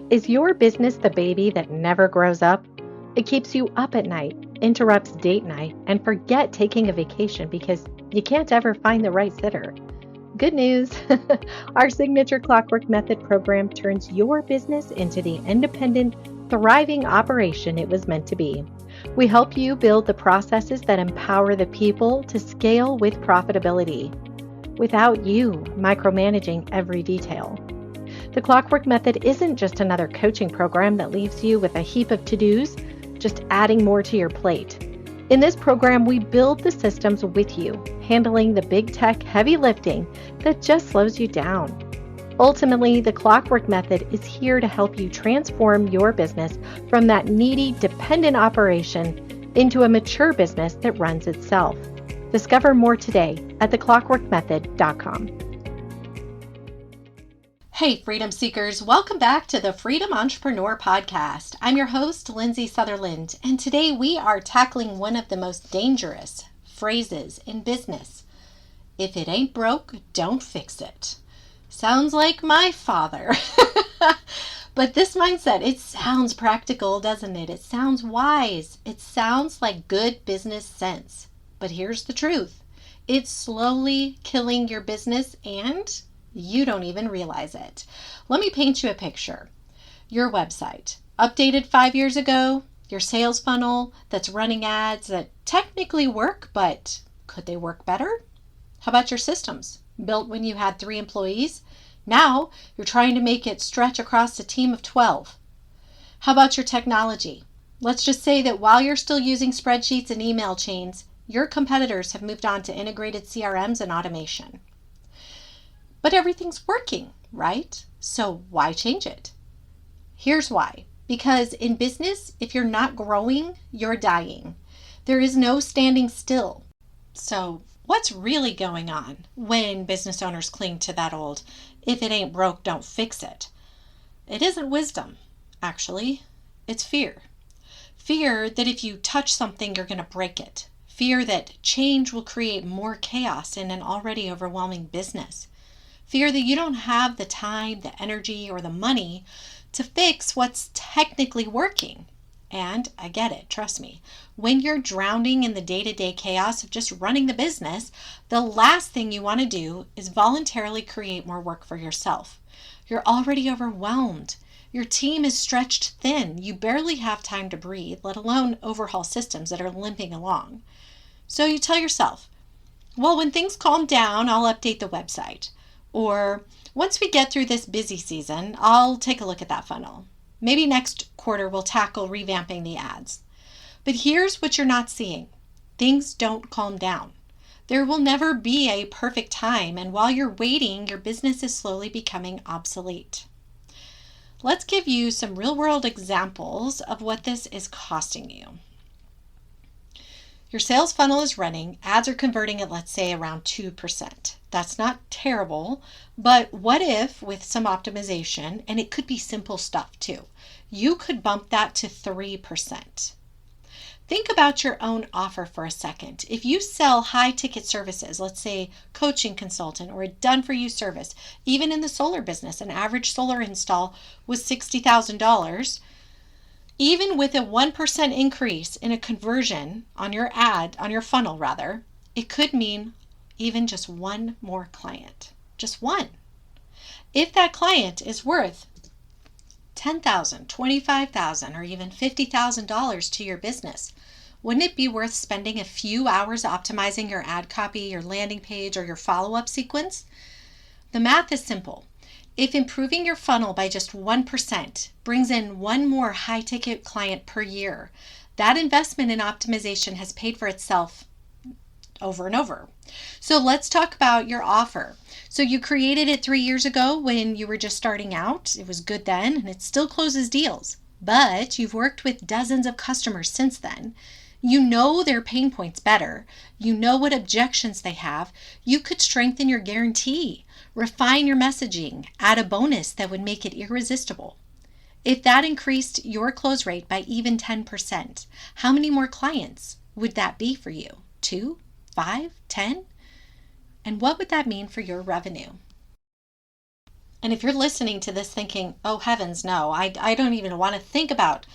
Is your business the baby that never grows up? It keeps you up at night, interrupts date night, and forget taking a vacation because you can't ever find the right sitter. Good news! Our signature Clockwork Method program turns your business into the independent, thriving operation it was meant to be. We help you build the processes that empower the people to scale with profitability without you micromanaging every detail. The Clockwork Method isn't just another coaching program that leaves you with a heap of to-dos, just adding more to your plate. In this program, we build the systems with you, handling the big tech heavy lifting that just slows you down. Ultimately, the Clockwork Method is here to help you transform your business from that needy, dependent operation into a mature business that runs itself. Discover more today at theclockworkmethod.com. Hey, Freedom Seekers, welcome back to the Freedom Entrepreneur Podcast. I'm your host, Lindsay Sutherland, and today we are tackling one of the most dangerous phrases in business. If it ain't broke, don't fix it. Sounds like my father. But this mindset, it sounds practical, doesn't it? It sounds wise. It sounds like good business sense. But here's the truth. It's slowly killing your business and you don't even realize it. Let me paint you a picture. Your website, updated 5 years ago, your sales funnel that's running ads that technically work, but could they work better? How about your systems, built when you had 3 employees? Now you're trying to make it stretch across a team of 12. How about your technology? Let's just say that while you're still using spreadsheets and email chains, your competitors have moved on to integrated CRMs and automation. But everything's working, right? So why change it? Here's why. Because in business, if you're not growing, you're dying. There is no standing still. So what's really going on when business owners cling to that old, if it ain't broke, don't fix it? It isn't wisdom, actually. It's fear. Fear that if you touch something, you're going to break it. Fear that change will create more chaos in an already overwhelming business. Fear that you don't have the time, the energy, or the money to fix what's technically working. And I get it, trust me. When you're drowning in the day-to-day chaos of just running the business, the last thing you want to do is voluntarily create more work for yourself. You're already overwhelmed. Your team is stretched thin. You barely have time to breathe, let alone overhaul systems that are limping along. So you tell yourself, well, when things calm down, I'll update the website. Or once we get through this busy season, I'll take a look at that funnel. Maybe next quarter we'll tackle revamping the ads. But here's what you're not seeing. Things don't calm down. There will never be a perfect time, and while you're waiting, your business is slowly becoming obsolete. Let's give you some real-world examples of what this is costing you. Your sales funnel is running, ads are converting at, let's say, around 2%. That's not terrible, but what if with some optimization, and it could be simple stuff too, you could bump that to 3%. Think about your own offer for a second. If you sell high ticket services, let's say coaching consultant or a done for you service, even in the solar business, an average solar install was $60,000. Even with a 1% increase in a conversion on your ad, on your funnel rather, it could mean even just one more client. Just one. If that client is worth $10,000, $25,000, or even $50,000 to your business, wouldn't it be worth spending a few hours optimizing your ad copy, your landing page, or your follow-up sequence? The math is simple. If improving your funnel by just 1% brings in one more high-ticket client per year, that investment in optimization has paid for itself over and over. So let's talk about your offer. So you created it 3 years ago when you were just starting out. It was good then, and it still closes deals. But you've worked with dozens of customers since then. You know their pain points better. You know what objections they have. You could strengthen your guarantee, refine your messaging, add a bonus that would make it irresistible. If that increased your close rate by even 10%, how many more clients would that be for you? 2, 5, 10? And what would that mean for your revenue? And if you're listening to this thinking, oh heavens, no, I don't even want to think about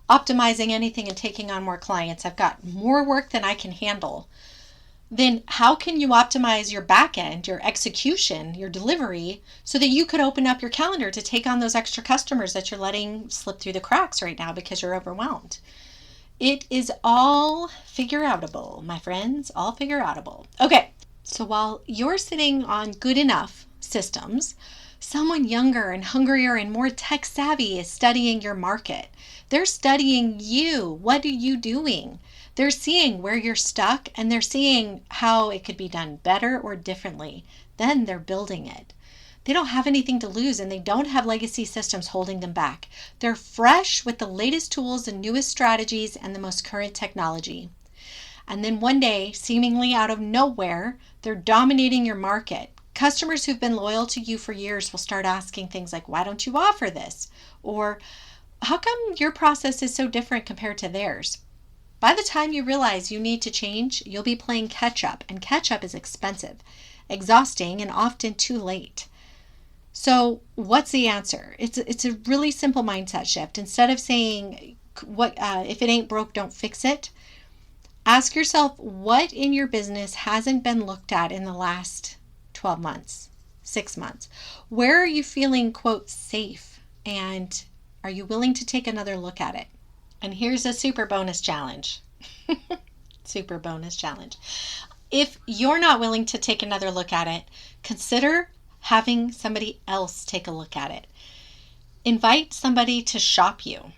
optimizing anything and taking on more clients, I've got more work than I can handle, then how can you optimize your back end, your execution, your delivery, so that you could open up your calendar to take on those extra customers that you're letting slip through the cracks right now because you're overwhelmed? It is all figure outable, my friends, all figure outable. Okay, so while you're sitting on good enough systems, someone younger and hungrier and more tech savvy is studying your market. They're studying you. What are you doing? They're seeing where you're stuck and they're seeing how it could be done better or differently. Then they're building it. They don't have anything to lose and they don't have legacy systems holding them back. They're fresh with the latest tools and newest strategies and the most current technology. And then one day, seemingly out of nowhere, they're dominating your market. Customers who've been loyal to you for years will start asking things like, why don't you offer this? Or how come your process is so different compared to theirs? By the time you realize you need to change, you'll be playing catch up, and catch up is expensive, exhausting, and often too late. So what's the answer? It's a really simple mindset shift. Instead of saying, if it ain't broke, don't fix it, ask yourself what in your business hasn't been looked at in the last 12 months, 6 months. Where are you feeling, quote, safe? And are you willing to take another look at it? And here's a super bonus challenge. Super bonus challenge. If you're not willing to take another look at it, consider having somebody else take a look at it. Invite somebody to shop you.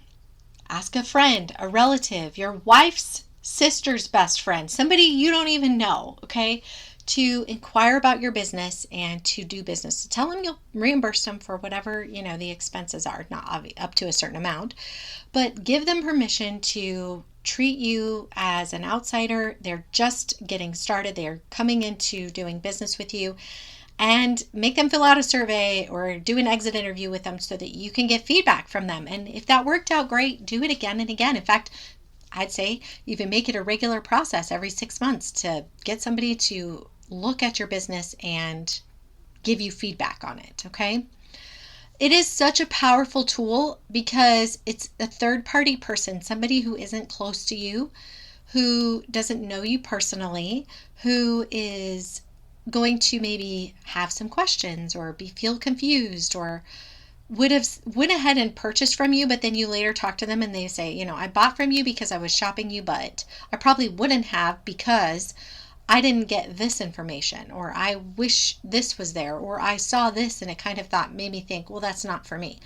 Ask a friend, a relative, your wife's sister's best friend, somebody you don't even know, okay, to inquire about your business and to do business. So tell them you'll reimburse them for whatever, the expenses are, not up to a certain amount, but give them permission to treat you as an outsider. They're just getting started. They're coming into doing business with you, and make them fill out a survey or do an exit interview with them so that you can get feedback from them. And if that worked out great, do it again and again. In fact, I'd say even make it a regular process every 6 months to get somebody to look at your business and give you feedback on it, okay? It is such a powerful tool because it's a third-party person, somebody who isn't close to you, who doesn't know you personally, who is going to maybe have some questions or feel confused, or went ahead and purchased from you, but then you later talk to them and they say, I bought from you because I was shopping you, but I probably wouldn't have because I didn't get this information, or I wish this was there, or I saw this and it kind of made me think, well, that's not for me.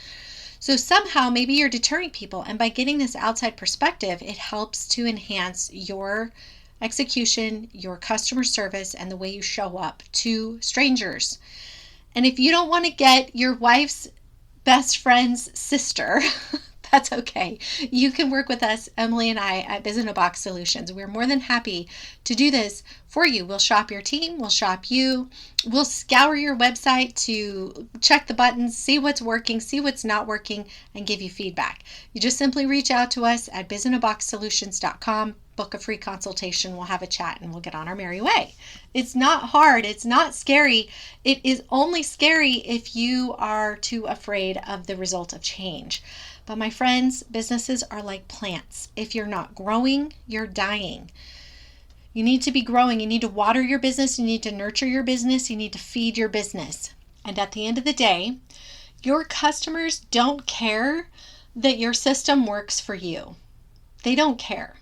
So somehow maybe you're deterring people, and by getting this outside perspective, it helps to enhance your execution, your customer service, and the way you show up to strangers. And if you don't want to get your wife's best friend's sister, that's okay. You can work with us, Emily and I, at Biz in a Box Solutions. We're more than happy to do this for you. We'll shop your team, we'll shop you, we'll scour your website to check the buttons, see what's working, see what's not working, and give you feedback. You just simply reach out to us at bizinaboxsolutions.com, book a free consultation, we'll have a chat, and we'll get on our merry way. It's not hard, it's not scary. It is only scary if you are too afraid of the result of change. But my friends, businesses are like plants. If you're not growing, you're dying. You need to be growing. You need to water your business. You need to nurture your business. You need to feed your business. And at the end of the day, your customers don't care that your system works for you. They don't care.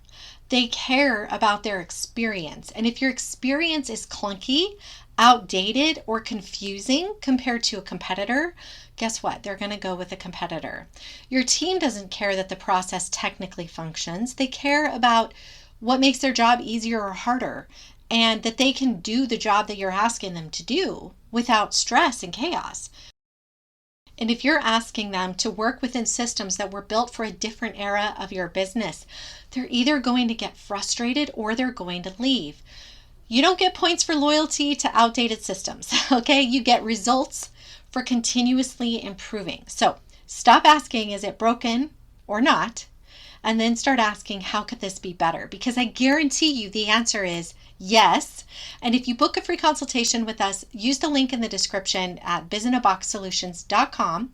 They care about their experience. And if your experience is clunky, outdated, or confusing compared to a competitor, guess what? They're going to go with a competitor. Your team doesn't care that the process technically functions. They care about what makes their job easier or harder, and that they can do the job that you're asking them to do without stress and chaos. And if you're asking them to work within systems that were built for a different era of your business, they're either going to get frustrated or they're going to leave. You don't get points for loyalty to outdated systems, okay? You get results for continuously improving. So stop asking, is it broken or not? And then start asking, how could this be better? Because I guarantee you the answer is Yes. And if you book a free consultation with us, use the link in the description at bizinaboxsolutions.com.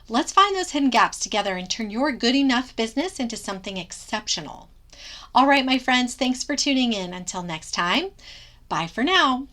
Let's find those hidden gaps together and turn your good enough business into something exceptional. All right, my friends, thanks for tuning in. Until next time, bye for now.